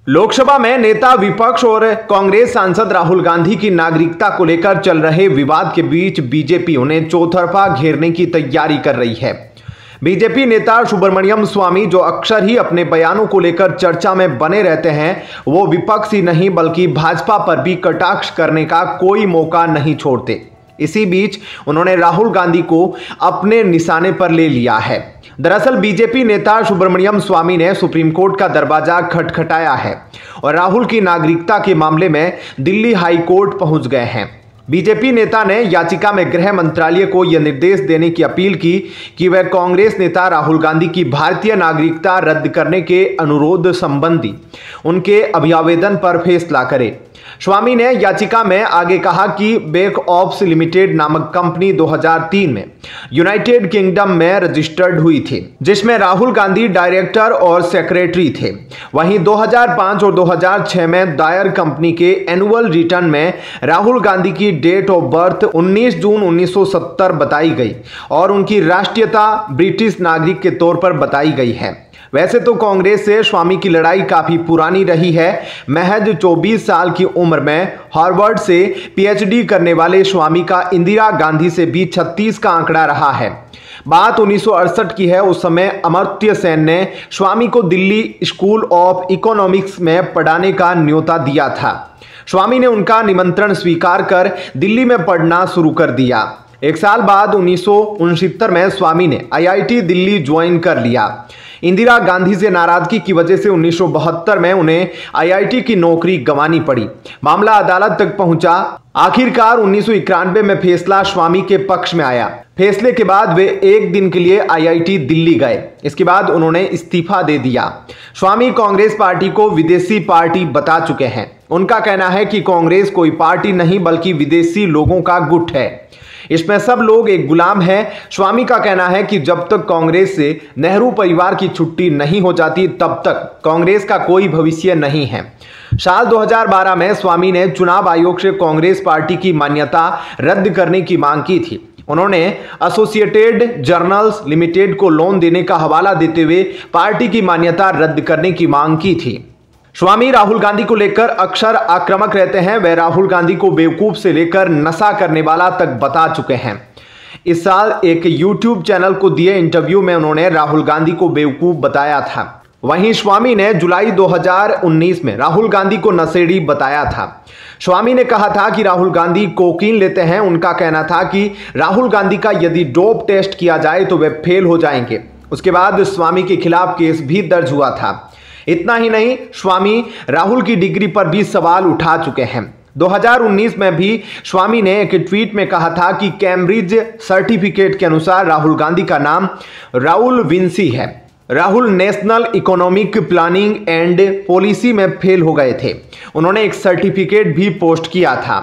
लोकसभा में नेता विपक्ष और कांग्रेस सांसद राहुल गांधी की नागरिकता को लेकर चल रहे विवाद के बीच बीजेपी उन्हें चौतरफा घेरने की तैयारी कर रही है। बीजेपी नेता सुब्रमण्यम स्वामी, जो अक्सर ही अपने बयानों को लेकर चर्चा में बने रहते हैं, वो विपक्ष ही नहीं बल्कि भाजपा पर भी कटाक्ष करने का कोई मौका नहीं छोड़ते। इसी बीच उन्होंने राहुल गांधी को अपने निशाने पर ले लिया है। दरअसल बीजेपी नेता सुब्रमण्यम स्वामी ने सुप्रीम कोर्ट का दरवाजा खटखटाया है और राहुल की नागरिकता के मामले में दिल्ली हाई कोर्ट पहुंच गए हैं। बीजेपी नेता ने याचिका में गृह मंत्रालय को यह निर्देश देने की अपील की कि वह कांग्रेस नेता राहुल गांधी की भारतीय नागरिकता रद्द करने के अनुरोध संबंधी उनके अभियावेदन पर फैसला करे। स्वामी ने याचिका में आगे कहा कि बेक ऑप्स लिमिटेड नामक कंपनी 2003 में यूनाइटेड किंगडम में रजिस्टर्ड हुई थी, जिसमें राहुल गांधी डायरेक्टर और सेक्रेटरी थे। वहीं 2005 और 2006 में दायर कंपनी के एनुअल रिटर्न में राहुल गांधी की डेट ऑफ बर्थ 19 जून 1970 बताई गई और उनकी राष्ट्रीयता ब्रिटिश नागरिक के तौर पर बताई गई है। वैसे तो कांग्रेस से स्वामी की लड़ाई काफी पुरानी रही है। महज 24 साल की उम्र में हार्वर्ड से पीएचडी करने वाले स्वामी का इंदिरा गांधी से भी 36 का आंकड़ा रहा है। बात 1968 की है। उस समय अमर्त्य सेन ने स्वामी को दिल्ली स्कूल ऑफ इकोनॉमिक्स में पढ़ाने का न्योता दिया था। स्वामी ने उनका निमंत्रण स्वीकार कर दिल्ली में पढ़ना शुरू कर दिया। एक साल बाद 1969 में स्वामी ने आईआईटी दिल्ली ज्वाइन कर लिया। इंदिरा गांधी से नाराजगी की वजह से 1972 में उन्हें आईआईटी की नौकरी गंवानी पड़ी। मामला अदालत तक पहुंचा। आखिरकार 1991 में फैसला स्वामी के पक्ष में आया। फैसले के बाद वे एक दिन के लिए आईआईटी दिल्ली गए। इसके बाद उन्होंने इस्तीफा दे दिया। स्वामी कांग्रेस पार्टी को विदेशी पार्टी बता चुके हैं। उनका कहना है कि कांग्रेस कोई पार्टी नहीं बल्कि विदेशी लोगों का गुट है। इसमें सब लोग एक गुलाम हैं। स्वामी का कहना है कि जब तक कांग्रेस से नेहरू परिवार की छुट्टी नहीं हो जाती तब तक कांग्रेस का कोई भविष्य नहीं है। साल 2012 में स्वामी ने चुनाव आयोग से कांग्रेस पार्टी की मान्यता रद्द करने की मांग की थी। उन्होंने एसोसिएटेड जर्नल्स लिमिटेड को लोन देने का हवाला देते हुए पार्टी की मान्यता रद्द करने की मांग की थी। स्वामी राहुल गांधी को लेकर अक्सर आक्रामक रहते हैं। वे राहुल गांधी को बेवकूफ से लेकर नशा करने वाला तक बता चुके हैं। इस साल एक यूट्यूब चैनल को दिए इंटरव्यू में उन्होंने राहुल गांधी को बेवकूफ बताया था। वहीं स्वामी ने जुलाई 2019 में राहुल गांधी को नशेड़ी बताया था। स्वामी ने कहा था कि राहुल गांधी कोकीन लेते हैं। उनका कहना था कि राहुल गांधी का यदि डोप टेस्ट किया जाए तो वे फेल हो जाएंगे। उसके बाद स्वामी के खिलाफ केस भी दर्ज हुआ था। इतना ही नहीं, स्वामी राहुल की डिग्री पर भी सवाल उठा चुके हैं। 2019 में भी स्वामी ने एक ट्वीट में कहा था कि कैम्ब्रिज सर्टिफिकेट के अनुसार राहुल गांधी का नाम राहुल विंसी है। Rahul national economic planning and policy में फेल हो गए थे। उन्होंने एक सर्टिफिकेट भी पोस्ट किया था।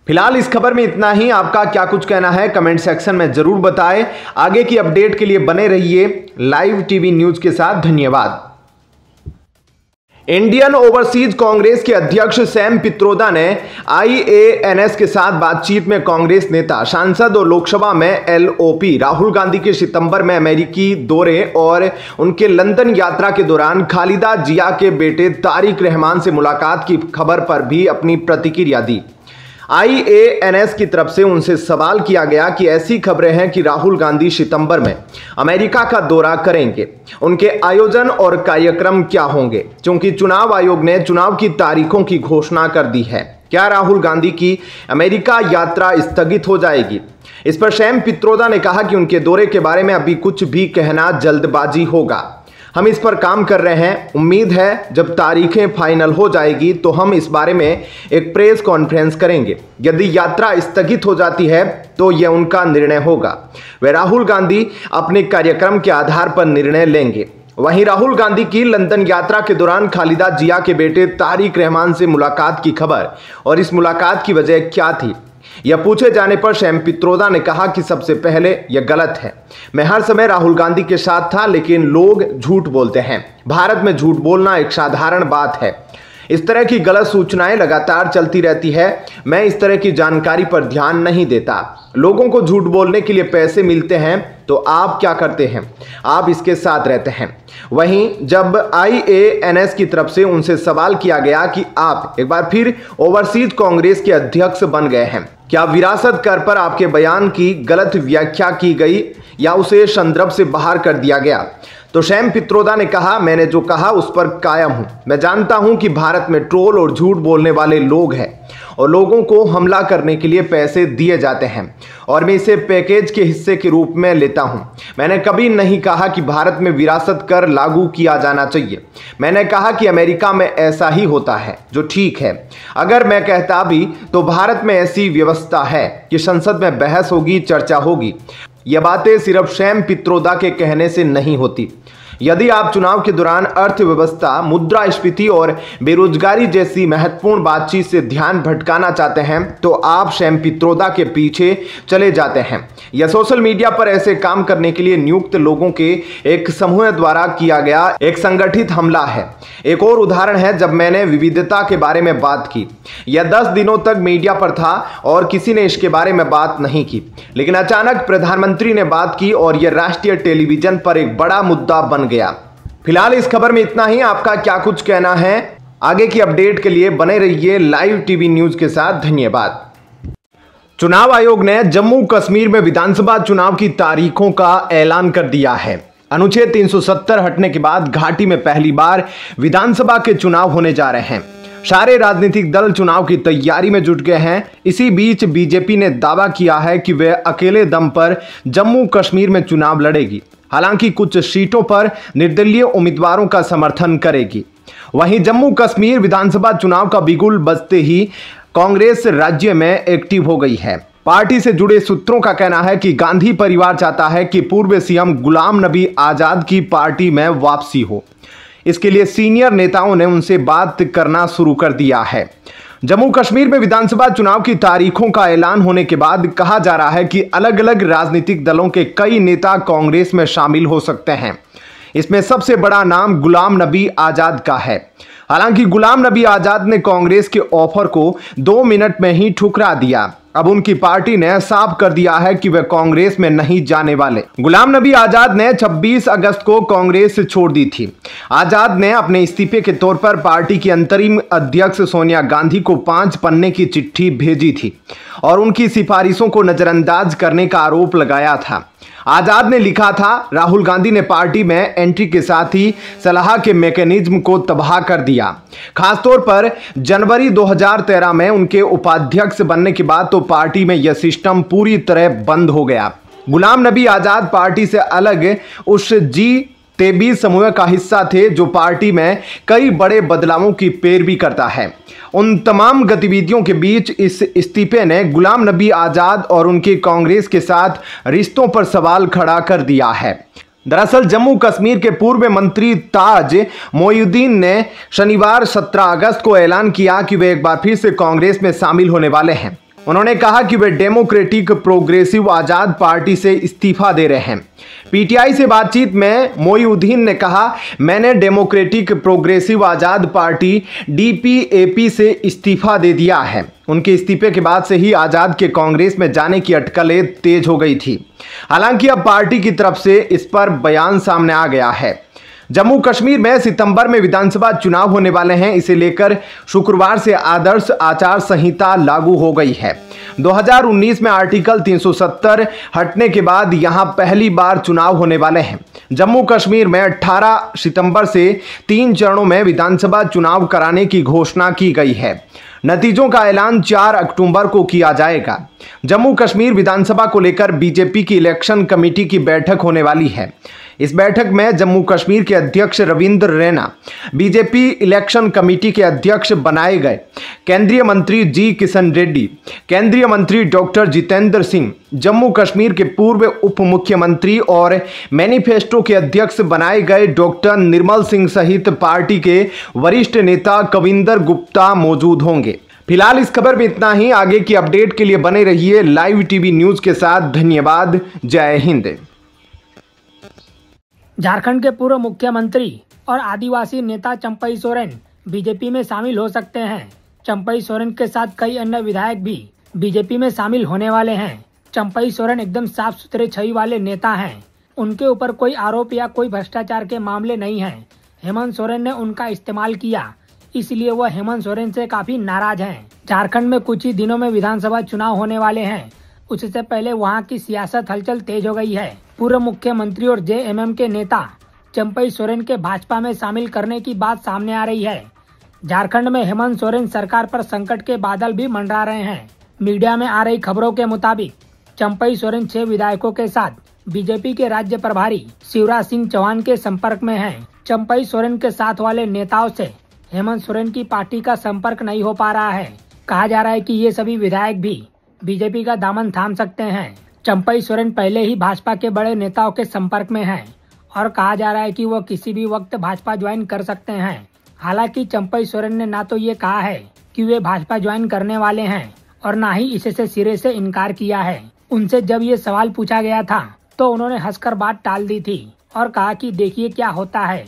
फिलहाल इस खबर में इतना ही। आपका क्या कुछ कहना है कमेंट सेक्शन में जरूर बताएं। आगे की अपडेट के लिए बने रहिए लाइव टीवी न्यूज के साथ। धन्यवाद। इंडियन ओवरसीज कांग्रेस के अध्यक्ष सैम पित्रोदा ने IANS के साथ बातचीत में कांग्रेस नेता, सांसद और लोकसभा में LOP राहुल गांधी के सितंबर में अमेरिकी दौरे और उनके लंदन यात्रा के दौरान खालिदा जिया के बेटे तारिक रहमान से मुलाकात की खबर पर भी अपनी प्रतिक्रिया दी। IANS की तरफ से उनसे सवाल किया गया कि ऐसी खबरें हैं कि राहुल गांधी सितंबर में अमेरिका का दौरा करेंगे, उनके आयोजन और कार्यक्रम क्या होंगे, क्योंकि चुनाव आयोग ने चुनाव की तारीखों की घोषणा कर दी है। क्या राहुल गांधी की अमेरिका यात्रा स्थगित हो जाएगी? इस पर सैम पित्रोदा ने कहा कि उनके दौरे के बारे में अभी कुछ भी कहना जल्दबाजी होगा। हम इस पर काम कर रहे हैं। उम्मीद है जब तारीखें फाइनल हो जाएगी तो हम इस बारे में एक प्रेस कॉन्फ्रेंस करेंगे। यदि यात्रा स्थगित हो जाती है तो यह उनका निर्णय होगा। वे राहुल गांधी अपने कार्यक्रम के आधार पर निर्णय लेंगे। वहीं राहुल गांधी की लंदन यात्रा के दौरान खालिदा जिया के बेटे तारिक रहमान से मुलाकात की खबर और इस मुलाकात की वजह क्या थी, यह पूछे जाने पर सैम पित्रोदा ने कहा कि सबसे पहले यह गलत है। मैं हर समय राहुल गांधी के साथ था, लेकिन लोग झूठ बोलते हैं। भारत में झूठ बोलना एक साधारण बात है। इस तरह की गलत सूचनाएं लगातार चलती रहती है। मैं इस तरह की जानकारी पर ध्यान नहीं देता। लोगों को झूठ बोलने के लिए पैसे मिलते हैं तो आप क्या करते हैं? आप इसके साथ रहते हैं। वहीं जब IANS की तरफ से उनसे सवाल किया गया कि आप एक बार फिर ओवरसीज कांग्रेस के अध्यक्ष बन गए हैं, क्या विरासत कर पर आपके बयान की गलत व्याख्या की गई या उसे संदर्भ से बाहर कर दिया गया? तो सैम पित्रोदा ने कहा, मैंने जो कहा उस पर कायम हूं। मैं जानता हूं कि भारत में ट्रोल और झूठ बोलने वाले लोग हैं और लोगों को हमला करने के लिए पैसे दिए जाते हैं और मैं इसे पैकेज के हिस्से के रूप में लेता हूं। मैंने कभी नहीं कहा कि भारत में विरासत कर लागू किया जाना चाहिए। मैंने कहा कि अमेरिका में ऐसा ही होता है, जो ठीक है। अगर मैं कहता भी तो भारत में ऐसी व्यवस्था है कि संसद में बहस होगी, चर्चा होगी। यह बातें सिर्फ सैम पित्रोदा के कहने से नहीं होती। यदि आप चुनाव के दौरान अर्थव्यवस्था, मुद्रास्फीति और बेरोजगारी जैसी महत्वपूर्ण बातचीत से ध्यान भटकाना चाहते हैं तो आप सैम पित्रोदा के पीछे चले जाते हैं। यह सोशल मीडिया पर ऐसे काम करने के लिए नियुक्त लोगों के एक समूह द्वारा किया गया एक संगठित हमला है। एक और उदाहरण है जब मैंने विविधता के बारे में बात की। यह 10 दिनों तक मीडिया पर था और किसी ने इसके बारे में बात नहीं की, लेकिन अचानक प्रधानमंत्री ने बात की और यह राष्ट्रीय टेलीविजन पर एक बड़ा मुद्दा बन गया। फिलहाल इस खबर में इतना ही। आपका क्या कुछ कहना है? आगे की अपडेट के लिए बने रहिए लाइव टीवी न्यूज के साथ। धन्यवाद। चुनाव आयोग ने जम्मू कश्मीर में विधानसभा चुनाव की तारीखों का ऐलान कर दिया है। अनुच्छेद 370 हटने के बाद घाटी में पहली बार विधानसभा के चुनाव होने जा रहे हैं। सारे राजनीतिक दल चुनाव की तैयारी में जुट गए हैं। इसी बीच बीजेपी ने दावा किया है कि वह अकेले दम पर जम्मू कश्मीर में चुनाव लड़ेगी। हालांकि कुछ सीटों पर निर्दलीय उम्मीदवारों का समर्थन करेगी। वहीं जम्मू कश्मीर विधानसभा चुनाव का बिगुल बजते ही कांग्रेस राज्य में एक्टिव हो गई है। पार्टी से जुड़े सूत्रों का कहना है कि गांधी परिवार चाहता है कि पूर्व सीएम गुलाम नबी आजाद की पार्टी में वापसी हो। इसके लिए सीनियर नेताओं ने उनसे बात करना शुरू कर दिया है। जम्मू कश्मीर में विधानसभा चुनाव की तारीखों का ऐलान होने के बाद कहा जा रहा है कि अलग अलग राजनीतिक दलों के कई नेता कांग्रेस में शामिल हो सकते हैं। इसमें सबसे बड़ा नाम गुलाम नबी आजाद का है। हालांकि गुलाम नबी आजाद ने कांग्रेस के ऑफर को 2 मिनट में ही ठुकरा दिया। अब उनकी पार्टी ने साफ कर दिया है कि वे कांग्रेस में नहीं जाने वाले। गुलाम नबी आजाद ने 26 अगस्त को कांग्रेस छोड़ दी थी। आजाद ने अपने इस्तीफे के तौर पर पार्टी की अंतरिम अध्यक्ष सोनिया गांधी को 5 पन्ने की चिट्ठी भेजी थी और उनकी सिफारिशों को नजरअंदाज करने का आरोप लगाया था। आजाद ने लिखा था, राहुल गांधी ने पार्टी में एंट्री के साथ ही सलाह के मैकेनिज्म को तबाह कर दिया। खासतौर पर जनवरी 2013 में उनके उपाध्यक्ष बनने के बाद तो पार्टी में यह सिस्टम पूरी तरह बंद हो गया। गुलाम नबी आजाद पार्टी से अलग उस G23 समूह का हिस्सा थे जो पार्टी में कई बड़े बदलावों की पैरवी करता है। उन तमाम गतिविधियों के बीच इस इस्तीफे ने गुलाम नबी आजाद और उनके कांग्रेस के साथ रिश्तों पर सवाल खड़ा कर दिया है। दरअसल जम्मू कश्मीर के पूर्व मंत्री ताज मोइनुद्दीन ने शनिवार 17 अगस्त को ऐलान किया कि वे एक बार फिर से कांग्रेस में शामिल होने वाले हैं। उन्होंने कहा कि वे डेमोक्रेटिक प्रोग्रेसिव आजाद पार्टी से इस्तीफा दे रहे हैं। पीटीआई से बातचीत में मोइनुद्दीन ने कहा, मैंने डेमोक्रेटिक प्रोग्रेसिव आजाद पार्टी DPAP से इस्तीफा दे दिया है। उनके इस्तीफे के बाद से ही आजाद के कांग्रेस में जाने की अटकलें तेज हो गई थी। हालांकि अब पार्टी की तरफ से इस पर बयान सामने आ गया है। जम्मू कश्मीर में सितंबर में विधानसभा चुनाव होने वाले हैं। इसे लेकर शुक्रवार से आदर्श आचार संहिता लागू हो गई है। 2019 में आर्टिकल 370 हटने के बाद यहां पहली बार चुनाव होने वाले हैं। जम्मू कश्मीर में 18 सितंबर से 3 चरणों में विधानसभा चुनाव कराने की घोषणा की गई है। नतीजों का ऐलान 4 अक्टूबर को किया जाएगा। जम्मू कश्मीर विधानसभा को लेकर बीजेपी की इलेक्शन कमेटी की बैठक होने वाली है। इस बैठक में जम्मू कश्मीर के अध्यक्ष Ravindra Raina BJP election committee के अध्यक्ष बनाए गए। केंद्रीय मंत्री जी किशन रेड्डी, केंद्रीय मंत्री डॉक्टर जितेंद्र सिंह, जम्मू कश्मीर के पूर्व उप मुख्यमंत्री और मैनिफेस्टो के अध्यक्ष बनाए गए डॉक्टर निर्मल सिंह सहित पार्टी के वरिष्ठ नेता कविंदर गुप्ता मौजूद होंगे। फिलहाल इस खबर में इतना ही। आगे की अपडेट के लिए बने रहिए लाइव टीवी न्यूज के साथ। धन्यवाद। जय हिंद। झारखंड के पूर्व मुख्यमंत्री और आदिवासी नेता चंपई सोरेन बीजेपी में शामिल हो सकते हैं। चंपई सोरेन के साथ कई अन्य विधायक भी बीजेपी में शामिल होने वाले हैं। चंपई सोरेन एकदम साफ सुथरे छवि वाले नेता हैं। उनके ऊपर कोई आरोप या कोई भ्रष्टाचार के मामले नहीं हैं। हेमंत सोरेन ने उनका इस्तेमाल किया, इसलिए वह हेमंत सोरेन से काफी नाराज हैं। झारखंड में कुछ ही दिनों में विधानसभा चुनाव होने वाले हैं। उससे पहले वहां की सियासत हलचल तेज हो गई है। पूर्व मुख्यमंत्री और जेएमएम के नेता चंपई सोरेन के भाजपा में शामिल करने की बात सामने आ रही है। झारखंड में हेमंत सोरेन सरकार पर संकट के बादल भी मंडरा रहे हैं। मीडिया में आ रही खबरों के मुताबिक चंपई सोरेन 6 विधायकों के साथ बीजेपी के राज्य प्रभारी शिवराज सिंह चौहान के संपर्क में हैं। चंपई सोरेन के साथ वाले नेताओं से हेमंत सोरेन की पार्टी का संपर्क नहीं हो पा रहा है। कहा जा रहा है कि ये सभी विधायक भी बीजेपी का दामन थाम सकते हैं। चंपई सोरेन पहले ही भाजपा के बड़े नेताओं के संपर्क में हैं और कहा जा रहा है कि वो किसी भी वक्त भाजपा ज्वाइन कर सकते हैं। हालांकि चंपई सोरेन ने ना तो ये कहा है कि वे भाजपा ज्वाइन करने वाले हैं और ना ही इससे सिरे से इनकार किया है। उनसे जब ये सवाल पूछा गया था तो उन्होंने हंसकर बात टाल दी थी और कहा कि देखिए क्या होता है।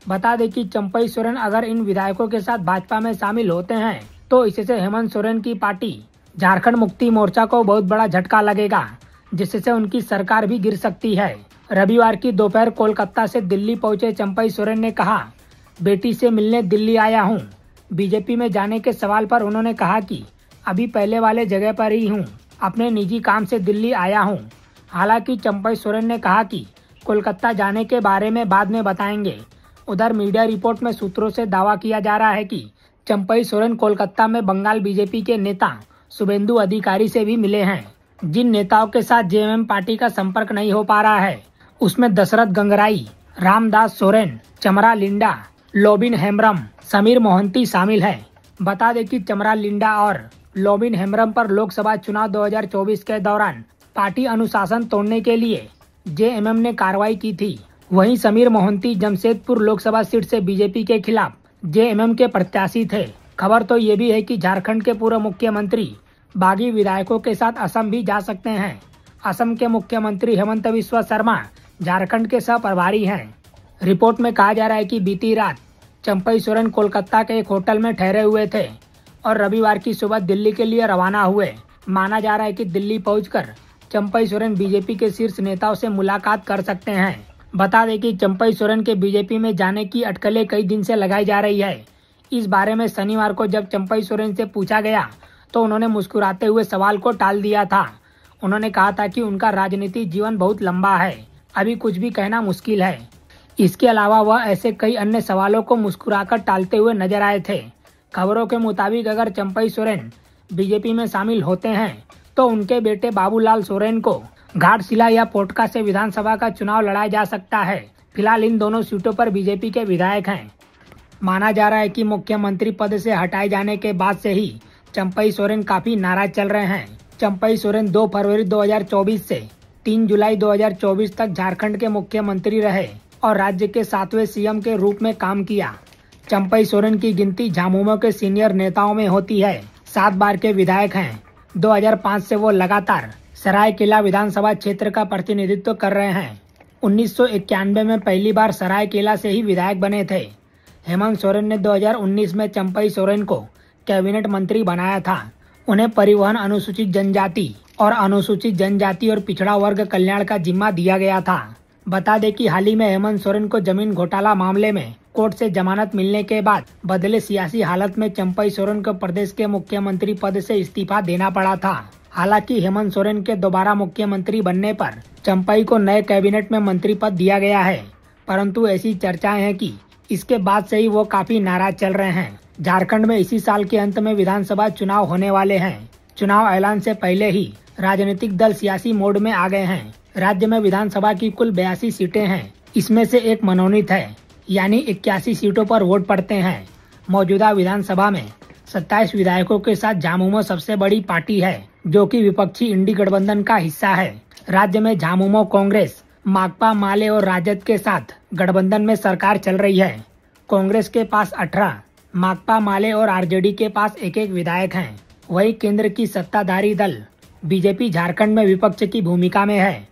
बता दें कि चंपई सोरेन अगर इन विधायकों के साथ भाजपा में शामिल होते हैं तो इससे हेमंत सोरेन की पार्टी झारखंड मुक्ति मोर्चा को बहुत बड़ा झटका लगेगा, जिससे उनकी सरकार भी गिर सकती है। रविवार की दोपहर कोलकाता से दिल्ली पहुंचे चंपई सोरेन ने कहा, बेटी से मिलने दिल्ली आया हूं। बीजेपी में जाने के सवाल पर उन्होंने कहा कि अभी पहले वाले जगह पर ही हूं, अपने निजी काम से दिल्ली आया हूं। हालांकि चंपई सोरेन ने कहा कि कोलकाता जाने के बारे में बाद में बताएंगे। उधर मीडिया रिपोर्ट में सूत्रों से दावा किया जा रहा है कि चंपई सोरेन कोलकाता में बंगाल बीजेपी के नेता शुभेंदु अधिकारी से भी मिले हैं। जिन नेताओं के साथ जेएमएम पार्टी का संपर्क नहीं हो पा रहा है उसमें दशरथ गंगराई, रामदास सोरेन, चमरा लिंडा, लोबिन हेम्ब्रम, समीर मोहंती शामिल है। बता दें कि चमरा लिंडा और लोबिन हेम्ब्रम पर लोकसभा चुनाव 2024 के दौरान पार्टी अनुशासन तोड़ने के लिए जेएमएम ने कार्रवाई की थी। वहीं समीर मोहंती जमशेदपुर लोकसभा सीट से बीजेपी के खिलाफ जेएमएम के प्रत्याशी थे। खबर तो ये भी है कि झारखंड के पूर्व मुख्यमंत्री बागी विधायकों के साथ असम भी जा सकते हैं। असम के मुख्यमंत्री हेमंत बिस्वा शर्मा झारखंड के सह प्रभारी हैं। रिपोर्ट में कहा जा रहा है कि बीती रात चंपई सोरेन कोलकाता के एक होटल में ठहरे हुए थे और रविवार की सुबह दिल्ली के लिए रवाना हुए। माना जा रहा है कि दिल्ली पहुंचकर चंपई सोरेन बीजेपी के शीर्ष नेताओं से मुलाकात कर सकते हैं। बता दें कि चंपई सोरेन के बीजेपी में जाने की अटकलें कई दिन से लगाई जा रही है। इस बारे में शनिवार को जब चंपई सोरेन से पूछा गया तो उन्होंने मुस्कुराते हुए सवाल को टाल दिया था। उन्होंने कहा था कि उनका राजनीतिक जीवन बहुत लंबा है, अभी कुछ भी कहना मुश्किल है। इसके अलावा वह ऐसे कई अन्य सवालों को मुस्कुराकर टालते हुए नजर आए थे। खबरों के मुताबिक अगर चंपई सोरेन बीजेपी में शामिल होते हैं तो उनके बेटे बाबूलाल सोरेन को घाटशिला या पोटका से विधानसभा का चुनाव लड़ाया जा सकता है। फिलहाल इन दोनों सीटों पर बीजेपी के विधायक हैं। माना जा रहा है कि मुख्यमंत्री पद से हटाए जाने के बाद से ही चंपई सोरेन काफी नाराज चल रहे हैं। चंपई सोरेन 2 फरवरी 2024 से 3 जुलाई 2024 तक झारखंड के मुख्यमंत्री रहे और राज्य के 7वें सीएम के रूप में काम किया। चंपई सोरेन की गिनती झामुमो के सीनियर नेताओं में होती है। 7 बार के विधायक हैं। 2005 से वो लगातार सरायकेला विधानसभा क्षेत्र का प्रतिनिधित्व कर रहे हैं। 1991 में पहली बार सरायकेला से ही विधायक बने थे। हेमंत सोरेन ने 2019 में चंपई सोरेन को कैबिनेट मंत्री बनाया था। उन्हें परिवहन, अनुसूचित जनजाति और पिछड़ा वर्ग कल्याण का जिम्मा दिया गया था। बता दें कि हाल ही में हेमंत सोरेन को जमीन घोटाला मामले में कोर्ट से जमानत मिलने के बाद बदले सियासी हालत में चंपई सोरेन को प्रदेश के मुख्यमंत्री पद से इस्तीफा देना पड़ा था। हालांकि हेमंत सोरेन के दोबारा मुख्यमंत्री बनने पर चंपई को नए कैबिनेट में मंत्री पद दिया गया है, परंतु ऐसी चर्चाएं हैं कि इसके बाद से ही वो काफी नाराज चल रहे हैं। झारखंड में इसी साल के अंत में विधानसभा चुनाव होने वाले हैं। चुनाव ऐलान से पहले ही राजनीतिक दल सियासी मोड में आ गए हैं। राज्य में विधानसभा की कुल 82 सीटें हैं। इसमें से एक मनोनीत है, यानी 81 सीटों पर वोट पड़ते हैं। मौजूदा विधानसभा में 27 विधायकों के साथ झामुमो सबसे बड़ी पार्टी है, जो कि विपक्षी इंडी गठबंधन का हिस्सा है। राज्य में झामुमो कांग्रेस, माकपा, माले और राजद के साथ गठबंधन में सरकार चल रही है। कांग्रेस के पास 18, माकपा, माले और आरजेडी के पास एक विधायक हैं। वही केंद्र की सत्ताधारी दल बीजेपी झारखंड में विपक्ष की भूमिका में है।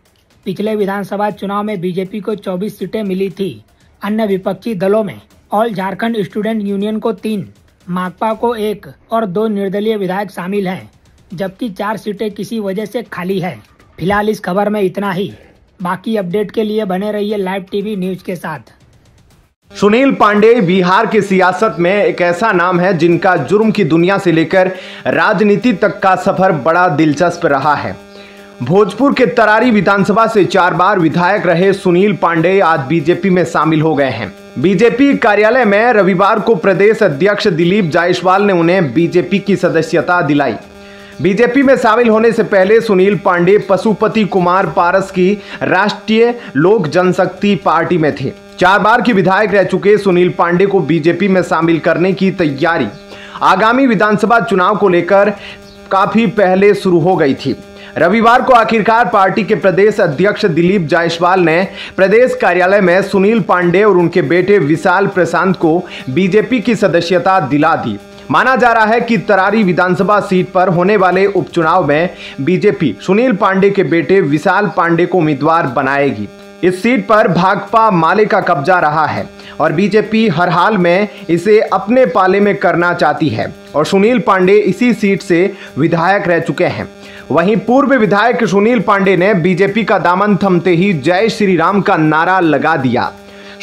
पिछले विधानसभा चुनाव में बीजेपी को 24 सीटें मिली थी। अन्य विपक्षी दलों में ऑल झारखंड स्टूडेंट यूनियन को 3, माकपा को 1 और 2 निर्दलीय विधायक शामिल हैं, जबकि 4 सीटें किसी वजह से खाली है। फिलहाल इस खबर में इतना ही। बाकी अपडेट के लिए बने रहिए लाइव टीवी न्यूज के साथ। सुनील पांडे बिहार की सियासत में एक ऐसा नाम है जिनका जुर्म की दुनिया से लेकर राजनीति तक का सफर बड़ा दिलचस्प रहा है। भोजपुर के तरारी विधानसभा से 4 बार विधायक रहे सुनील पांडे आज बीजेपी में शामिल हो गए हैं। बीजेपी कार्यालय में रविवार को प्रदेश अध्यक्ष दिलीप जायसवाल ने उन्हें बीजेपी की सदस्यता दिलाई। बीजेपी में शामिल होने से पहले सुनील पांडे पशुपति कुमार पारस की राष्ट्रीय लोक जनशक्ति पार्टी में थे। 4 बार के विधायक रह चुके सुनील पांडे को बीजेपी में शामिल करने की तैयारी आगामी विधानसभा चुनाव को लेकर काफी पहले शुरू हो गई थी। रविवार को आखिरकार पार्टी के प्रदेश अध्यक्ष दिलीप जायसवाल ने प्रदेश कार्यालय में सुनील पांडे और उनके बेटे विशाल प्रशांत को बीजेपी की सदस्यता दिला दी। माना जा रहा है कि तरारी विधानसभा सीट पर होने वाले उपचुनाव में बीजेपी सुनील पांडे के बेटे विशाल पांडे को उम्मीदवार बनाएगी। इस सीट पर भाकपा माले का कब्जा रहा है और बीजेपी हर हाल में इसे अपने पाले में करना चाहती है और सुनील पांडे इसी सीट से विधायक रह चुके हैं। वहीं पूर्व विधायक सुनील पांडे ने बीजेपी का दामन थमते ही जय श्री राम का नारा लगा दिया।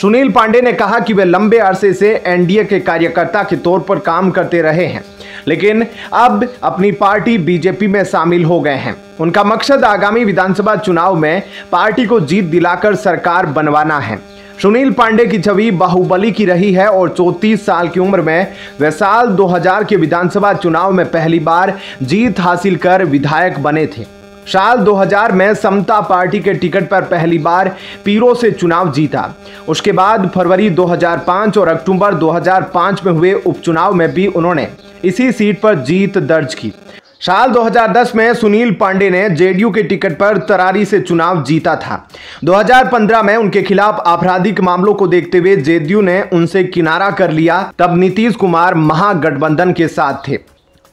सुनील पांडे ने कहा कि वे लंबे अरसे से एनडीए के कार्यकर्ता के तौर पर काम करते रहे हैं, लेकिन अब अपनी पार्टी बीजेपी में शामिल हो गए हैं। उनका मकसद आगामी विधानसभा चुनाव में पार्टी को जीत दिलाकर सरकार बनवाना है। सुनील पांडे की छवि बाहुबली की रही है और 34 साल की उम्र में वे साल 2000 के विधानसभा चुनाव में पहली बार जीत हासिल कर विधायक बने थे। साल 2000 में समता पार्टी के टिकट पर पहली बार पीरो से चुनाव जीता। उसके बाद फरवरी 2005 और अक्टूबर 2005 में हुए उपचुनाव में भी उन्होंने इसी सीट पर जीत दर्ज की। साल 2010 में सुनील पांडे ने जेडीयू के टिकट पर तरारी से चुनाव जीता था। 2015 में उनके खिलाफ आपराधिक मामलों को देखते हुए जेडीयू ने उनसे किनारा कर लिया। तब नीतीश कुमार महागठबंधन के साथ थे।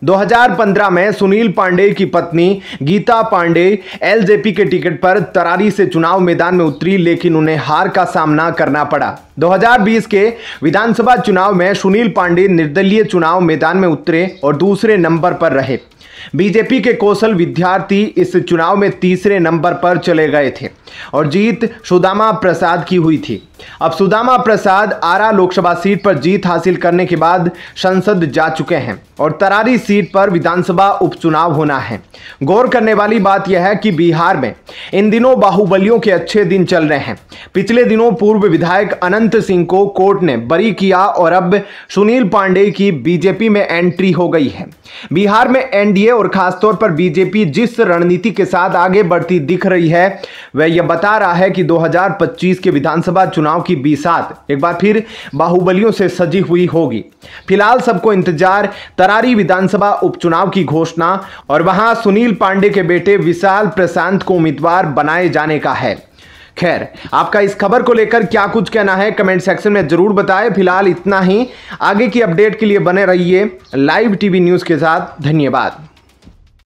2015 में सुनील पांडे की पत्नी गीता पांडे एलजेपी के टिकट पर तरारी से चुनाव मैदान में उतरी, लेकिन उन्हें हार का सामना करना पड़ा। 2020 के विधानसभा चुनाव में सुनील पांडे निर्दलीय चुनाव मैदान में उतरे और दूसरे नंबर पर रहे। बीजेपी के कौशल विद्यार्थी इस चुनाव में तीसरे नंबर पर चले गए थे और जीत सुदामा प्रसाद की हुई थी। अब सुदामा प्रसाद आरा लोकसभा सीट पर जीत हासिल करने के बाद संसद जा चुके हैं और तरारी सीट पर विधानसभा उपचुनाव होना है। गौर करने वाली बात यह है कि बिहार में इन दिनों बाहुबलियों के अच्छे दिन चल रहे हैं। पिछले दिनों पूर्व विधायक अनंत सिंह को कोर्ट ने बरी किया और अब सुनील पांडे की बीजेपी में एंट्री हो गई है। बिहार में एनडीए और खासतौर पर बीजेपी जिस रणनीति के साथ आगे बढ़ती दिख रही है वह यह बता रहा है कि 2025 के विधानसभा चुनाव की बिसात एक बार फिर बाहुबलियों से सजी हुई होगी। फिलहाल सबको इंतजार तरारी विधानसभा उपचुनाव की घोषणा और वहां सुनील पांडे के बेटे विशाल प्रशांत को उम्मीदवार बनाए जाने का है। खैर, आपका इस खबर को लेकर क्या कुछ कहना है कमेंट सेक्शन में जरूर बताएं। फिलहाल इतना ही। आगे की अपडेट के लिए बने रहिए लाइव टीवी न्यूज के साथ। धन्यवाद।